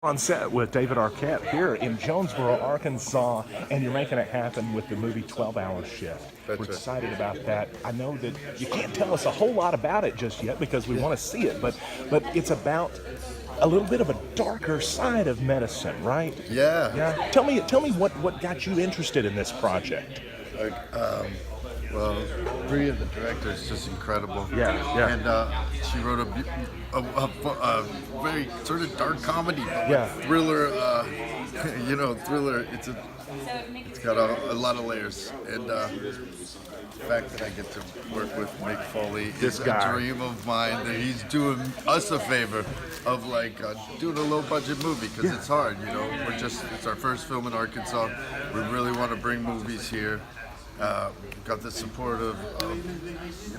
On set with David Arquette here in Jonesboro, Arkansas, and you're making it happen with the movie 12-Hour Shift. That's We're right. excited about that. I know that you can't tell us a whole lot about it just yet because we want to see it, but it's about a little bit of a darker side of medicine, right? Yeah. Yeah. Tell me what got you interested in this project. Well, Bria, the director, is just incredible. Yeah, yeah. And she wrote a very sort of dark comedy, but Yeah. thriller. Thriller. It's got a lot of layers, and the fact that I get to work with Mick Foley This is guy. a dream of mine. That he's doing us a favor of doing a low budget movie because it's hard. It's our first film in Arkansas. We really want to bring movies here. Got the support of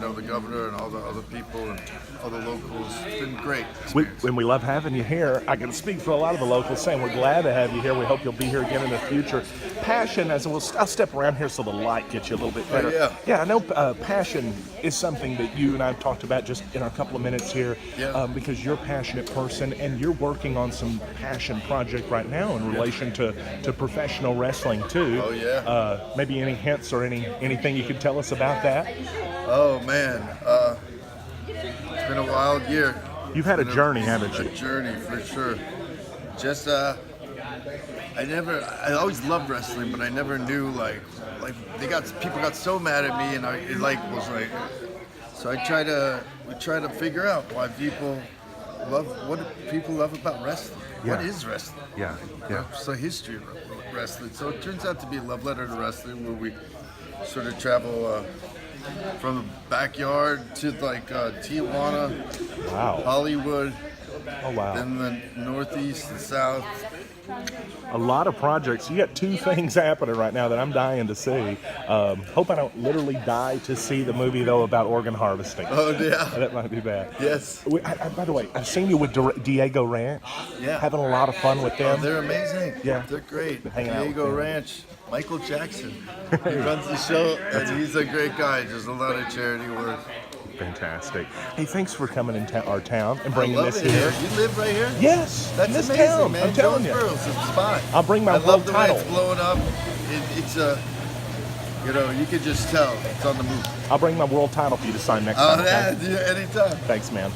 the governor and all the other people and all the locals. It's been great. We love having you here. I can speak for a lot of the locals saying we're glad to have you here. We hope you'll be here again in the future. Passion, I'll step around here so the light gets you a little bit better. Yeah. I know passion is something that you and I have talked about just in our couple of minutes here because you're a passionate person and you're working on some passion project right now in relation to professional wrestling too. Oh, yeah. Maybe any hints or anything you could tell us about that? Oh, man. It's been a wild year. You've had a journey, haven't you? A journey, for sure. Just, I always loved wrestling, but I never knew, people got so mad at me, and so we try to figure out why people what do people love about wrestling? Yeah. What is wrestling? Yeah. It's the history of wrestling. So it turns out to be a love letter to wrestling, where we sort of travel from the backyard to Tijuana, Wow. Hollywood, Oh, wow. then the Northeast, the South. A lot of projects. You got two things happening right now that I'm dying to see. Hope I don't literally die to see the movie, though, about organ harvesting. Oh, yeah. That might be bad. Yes. By the way, I've seen you with Diego Ranch. Yeah. Having a lot of fun with Oh, them. they're amazing. Yeah. They're great. Hanging out with Diego them. Ranch, Michael Jackson. He runs the show, and he's a great guy. Does a lot of charity work. Fantastic. Hey, thanks for coming in our town and I bring love this it here. You live right here? Yes, That's in this amazing, town. man. I'm telling you. Jonesboro's a spot. I'll bring my I world love the title. way it's blowing up. It's you can just tell it's on the move. I'll bring my world title for you to sign next time. Okay? Yeah, anytime. Thanks, man.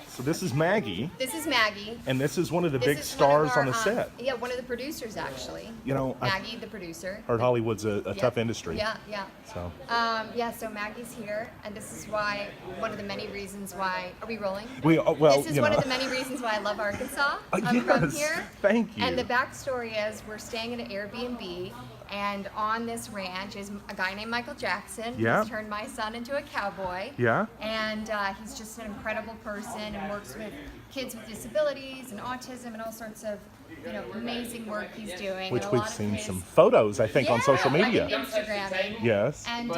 So this is Maggie, This is Maggie. and this is one of the This big is stars one on of the our, set. Yeah, one of the producers actually. You know, I Maggie, the producer. heard Hollywood's a Yeah. tough industry. Yeah. So So Maggie's here, and this is why one of the many reasons why. Are we rolling? well, This is one of the many reasons why I love Arkansas. I'm from yes, here. thank you. And the backstory is we're staying at an Airbnb, and on this ranch is a guy named Michael Jackson. Yeah. Who's turned my son into a cowboy. Yeah. And he's just an incredible person and works with kids with disabilities and autism and all sorts of amazing work he's doing. Which and a we've lot of seen his- some photos, I think, on social media. I've been Instagramming. Yes. And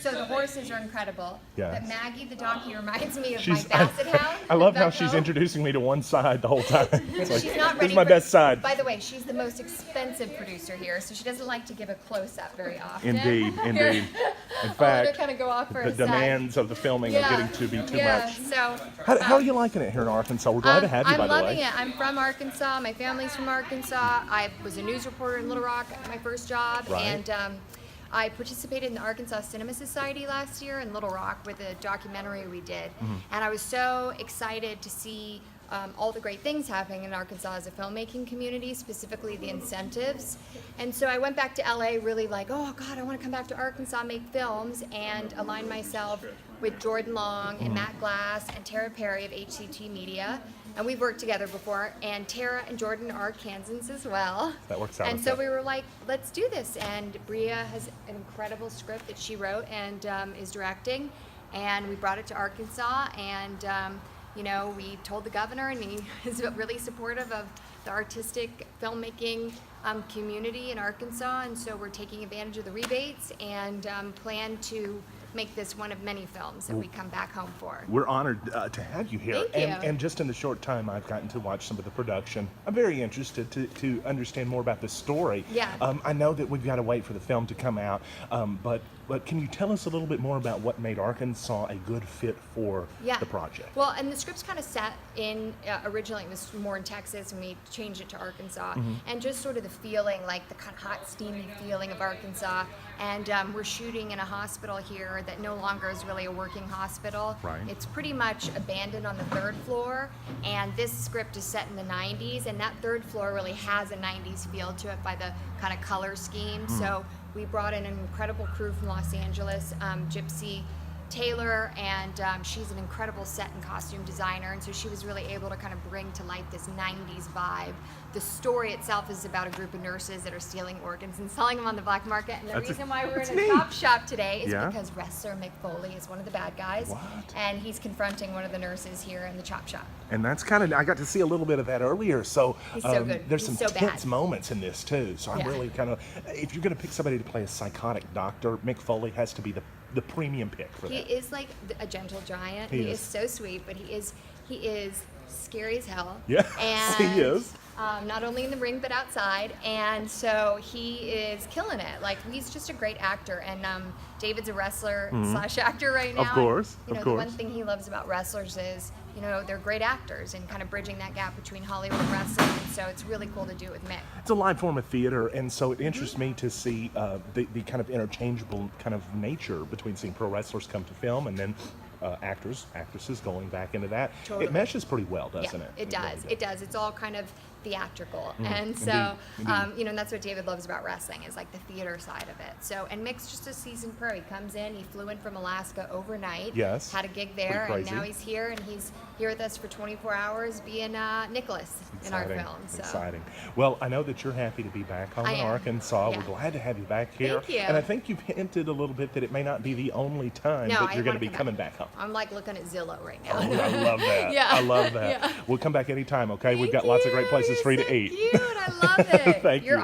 so the horses are incecible. Yes. But Maggie the donkey reminds me of She's, my basset hound. I love how Buck she's Hill. introducing me to one side the whole time. It's like, She's not this ready is my for- best side. By the way, she's the most expensive producer here, so she doesn't like to give a close-up very often. Indeed. In I'll let her fact, kind of go off for the a sec. demands of the filming are getting to be too much. So How are you liking it here in Arkansas? We're glad to have you, I'm by the way. loving it. I'm from Arkansas. My family's from Arkansas. I was a news reporter in Little Rock, my first job, Right. and I participated in the Arkansas Cinema Society last year in Little Rock with a documentary we did, Mm-hmm. and I was so excited to see all the great things happening in Arkansas as a filmmaking community, specifically the incentives. And so I went back to LA really like, oh God, I want to come back to Arkansas, make films, and align myself with Jordan Long and Matt Glass and Tara Perry of HCT Media. And we've worked together before, and Tara and Jordan are Kansans as well. That works out And okay. so we were like, let's do this. And Bria has an incredible script that she wrote and is directing. And we brought it to Arkansas, and we told the governor, and he is really supportive of the artistic filmmaking community in Arkansas. And so we're taking advantage of the rebates and plan to make this one of many films that we come back home for. We're honored to have you here. Thank you. And just in the short time I've gotten to watch some of the production, I'm very interested to understand more about the story. Yeah. I know that we've got to wait for the film to come out, but But can you tell us a little bit more about what made Arkansas a good fit for Yeah. the project? Well, and the script's kind of set in, originally it was more in Texas, and we changed it to Arkansas. And just sort of the feeling, like the kind of hot, steamy feeling of Arkansas. And we're shooting in a hospital here that no longer is really a working hospital. Right. It's pretty much abandoned on the 3rd floor. And this script is set in the 90s, and that 3rd floor really has a 90s feel to it by the kind of color scheme. So we brought in an incredible crew from Los Angeles, Gypsy Taylor, and she's an incredible set and costume designer, and so she was really able to kind of bring to life this 90s vibe. The story itself is about a group of nurses that are stealing organs and selling them on the black market, and the reason why we're in a chop shop today is because wrestler Mick Foley is one of the bad guys. What? And he's confronting one of the nurses here in the chop shop. And that's kind of, I got to see a little bit of that earlier, so, He's so good. there's He's some so tense bad. moments in this too, so I'm Yeah. really kind of, if you're going to pick somebody to play a psychotic doctor, Mick Foley has to be the premium pick for He that. is like a gentle giant. He He is. is so sweet, but he is scary as hell. Yes, and, he is. Not only in the ring but outside, and so he is killing it. Like, he's just a great actor, and David's a wrestler slash actor right now. Of course, and, of the course. one thing he loves about wrestlers is, they're great actors and kind of bridging that gap between Hollywood and wrestling. And so it's really cool to do it with Mick. It's a live form of theater, and so it interests me to see the kind of interchangeable kind of nature between seeing pro wrestlers come to film and then actresses going back into that. Totally. It meshes pretty well, doesn't Yeah, it? it does. really It does. It's all kind of theatrical, and so Indeed. and that's what David loves about wrestling is like the theater side of it. So, and Mick's just a seasoned pro. He comes in. He flew in from Alaska overnight. Yes. Had a gig there, Pretty and now crazy. he's here, and he's here with us for 24 hours, being Nicholas in our Exciting, film. So. exciting. Well, I know that you're happy to be back home I in am. Arkansas. Yeah. We're glad to have you back here. Thank you. And I think you've hinted a little bit that it may not be the only time No, that I you're going wanna to be come coming back home. I'm like looking at Zillow right now. Oh, I love that. Yeah. I love that. Yeah. We'll come back anytime, okay? We've Thank got lots of great you. places for you You're to so eat. Cute. I love it. Thank You're you.